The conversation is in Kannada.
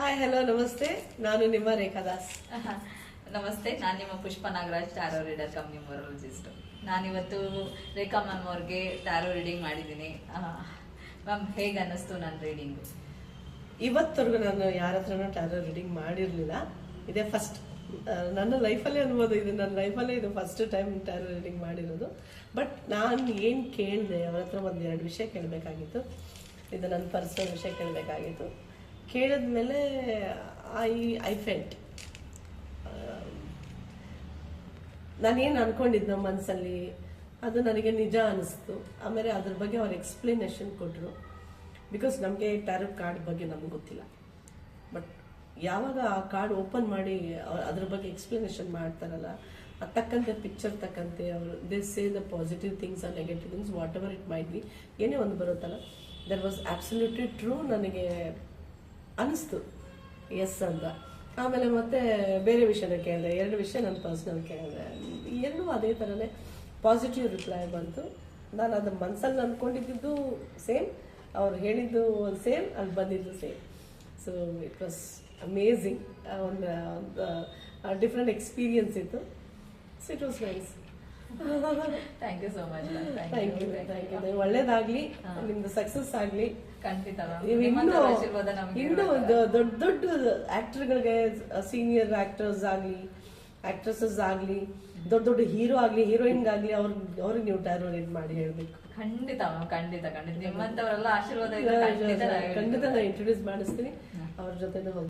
ಹಾಯ್ ಹಲೋ ನಮಸ್ತೆ, ನಾನು ನಿಮ್ಮ ರೇಖಾ ದಾಸ್. ನಮಸ್ತೆ, ನಾನು ನಿಮ್ಮ Pushpa Nagaraj, tarot reader cum numerologist. ನಾನಿವತ್ತು ರೇಖಾ ಮ್ಯಾಮ್ ಅವ್ರಿಗೆ ಟ್ಯಾರೋ ರೀಡಿಂಗ್ ಮಾಡಿದ್ದೀನಿ. ಮ್ಯಾಮ್ ಹೇಗೆ ಅನ್ನಿಸ್ತು ನನ್ನ ರೀಡಿಂಗು? ಇವತ್ತವರೆಗೂ ನಾನು ಯಾರ ಹತ್ರನೂ ಟ್ಯಾರೋ ರೀಡಿಂಗ್ ಮಾಡಿರಲಿಲ್ಲ. ಇದೇ ಫಸ್ಟ್ ನನ್ನ ಲೈಫಲ್ಲೇ ಅನ್ಬೋದು. ನನ್ನ ಲೈಫಲ್ಲೇ ಇದು ಫಸ್ಟ್ ಟೈಮ್ ಟ್ಯಾರೋ ರೀಡಿಂಗ್ ಮಾಡಿರೋದು. ಬಟ್ ನಾನು ಏನು ಕೇಳಿದೆ, ಅವ್ರ ಹತ್ರ ಒಂದೆರಡು ವಿಷಯ ಕೇಳಬೇಕಾಗಿತ್ತು. ಇದು ನನ್ನ ಪರ್ಸನಲ್ ವಿಷಯ ಕೇಳಬೇಕಾಗಿತ್ತು. ಕೇಳಿದ್ಮೇಲೆ ಐ ಫೆಲ್ಟ್ ನಾನೇನು ಅನ್ಕೊಂಡಿದ್ನೋ ಮನಸ್ಸಲ್ಲಿ ಅದು ನನಗೆ ನಿಜ ಅನಿಸ್ತು. ಆಮೇಲೆ ಅದ್ರ ಬಗ್ಗೆ ಅವ್ರು ಎಕ್ಸ್ಪ್ಲನೇಷನ್ ಕೊಟ್ಟರು. ಬಿಕಾಸ್ ನಮಗೆ ಟ್ಯಾರೋ ಕಾರ್ಡ್ ಬಗ್ಗೆ ನಮ್ಗೆ ಗೊತ್ತಿಲ್ಲ. ಬಟ್ ಯಾವಾಗ ಆ ಕಾರ್ಡ್ ಓಪನ್ ಮಾಡಿ ಅದ್ರ ಬಗ್ಗೆ ಎಕ್ಸ್ಪ್ಲನೇಷನ್ ಮಾಡ್ತಾರಲ್ಲ, ಅದು ತಕ್ಕಂತೆ ಪಿಕ್ಚರ್ ತಕ್ಕಂತೆ ಅವರು they say the positive things are negative things, what ever it might be, ಏನೇ ಒಂದು ಬರುತ್ತಲ್ಲ, ದಟ್ ವಾಸ್ ಆಬ್ಸಲ್ಯೂಟ್ಲಿ ಟ್ರೂ. ನನಗೆ ಅನಿಸ್ತು ಎಸ್ ಅಂತ. ಆಮೇಲೆ ಮತ್ತೆ ಬೇರೆ ವಿಷಯನ ಕೇಳಿದೆ, ಎರಡು ವಿಷಯ ನನ್ನ ಪರ್ಸ್ನಲ್ ಕೇಳಿದೆ. ಎರಡೂ ಅದೇ ಥರನೇ ಪಾಸಿಟಿವ್ ರಿಪ್ಲೈ ಬಂತು. ನಾನು ಅದು ಮನಸ್ಸಲ್ಲಿ ಅಂದ್ಕೊಂಡಿದ್ದು ಸೇಮ್, ಅವ್ರು ಹೇಳಿದ್ದು ಸೇಮ್, ಅಲ್ಲಿ ಬಂದಿದ್ದು same. So it was amazing. ಒಂದು ಡಿಫ್ರೆಂಟ್ ಎಕ್ಸ್ಪೀರಿಯನ್ಸ್ ಇತ್ತು. So it was nice. Thank you so much. Thank you. ಒಳ್ಳೇದಾಗ್ಲಿ, ನಿಮ್ದು ಸಕ್ಸಸ್ ಆಗ್ಲಿ. ಖಂಡಿತ ಇನ್ನು ದೊಡ್ಡ ದೊಡ್ಡ ಆಕ್ಟರ್ಗಳಿಗೆ, ಸೀನಿಯರ್ ಆಕ್ಟರ್ಸ್ ಆಗ್ಲಿ, ಆಕ್ಟ್ರೆಸಸ್ ಆಗ್ಲಿ, ದೊಡ್ಡ ದೊಡ್ಡ ಹೀರೋ ಆಗ್ಲಿ, ಹೀರೋಯಿನ್ ಆಗ್ಲಿ, ಅವ್ರಿಗೆ ನೀವು ಟ್ಯಾರೋ ರೀಡ್ ಮಾಡಿ ಹೇಳ್ಬೇಕು. ಖಂಡಿತ ಖಂಡಿತ ಖಂಡಿತ ನಿಮ್ಮಂತವರೆಲ್ಲ ಆಶೀರ್ವಾದ ಖಂಡಿತ ನಾನು ಇಂಟ್ರೊಡ್ಯೂಸ್ ಮಾಡಿಸ್ತೀನಿ. ಅವ್ರ ಜೊತೆ ಹೋಗಿ